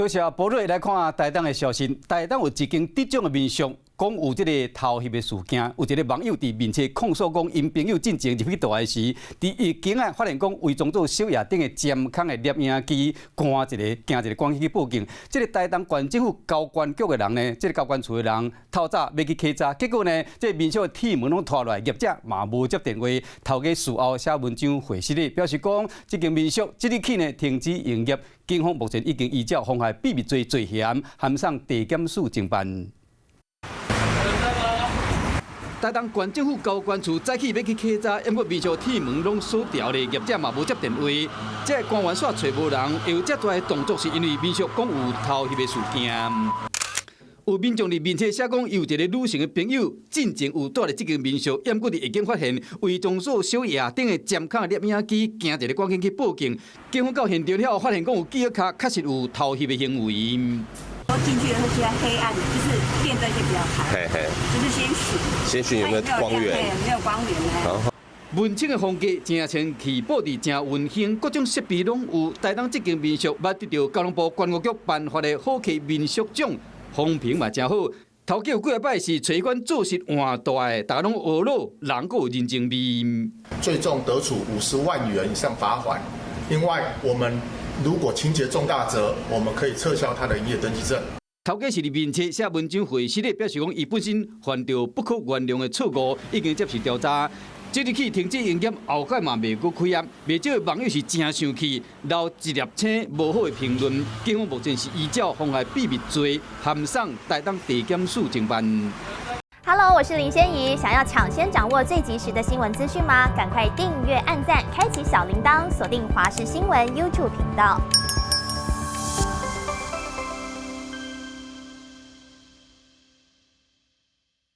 多谢波瑞来看台东的消息。台东有一间得奖的民宿，讲有这个偷翕的事件。有一个网友伫面册控诉讲，因朋友进前入去大海时，伫一间啊发现讲伪装作小夜顶的监控的摄影机，惊一个关去报警。这个台东县政府交管局的人呢，这个交管处的人透早要去稽查，结果呢，这个民宿的铁门拢拖落来，业者嘛无接电话。头家事后写文章回释咧，表示讲，这间民宿即日起呢停止营业。警方目前已经依照妨害秘密罪罪嫌，函上地检署侦办。台东县政府交管处早起要去稽查，因为民宿铁门拢锁掉咧，业者嘛无接电话。这官员煞找无人，会有遮大的动作，是因为民宿讲有偷翕的事件。有民众伫面册写讲，有一个女性的朋友进前有住咧这间民宿，验过伫已经发现伪装作小夜顶的监控摄影机，惊一个赶紧去报警。警方到现场了后，发现讲有记录卡确实有偷翕的行为。我进去会比较黑暗，就是电灯就比较开，就是先寻有没有光源，没有光源呢。文青的风格真清气，布置真温馨，各种设备拢有。台东这间民宿捌得到交通部观光局颁发的好客民宿奖。风评嘛真好，头家有几下摆是找一款做事换大的，大家拢学乐，人阁有人情味。最重得处50万元以上罚款。另外，我们如果情节重大者，我们可以撤销他的营业登记证。头家是伫面册写文章回释咧，表示讲伊本身犯着不可原谅的错误，已经接受调查。即日起停止营业，后盖嘛袂阁开业。袂少网友是真生气，留一粒星无好的评论。警方目前是依照妨害秘密罪，函上台东地检署侦办。Hello， 我是林仙怡。想要抢先掌握最及时的新闻资讯吗？赶快订阅、按赞、开启小铃铛，锁定华视新闻 YouTube 频道。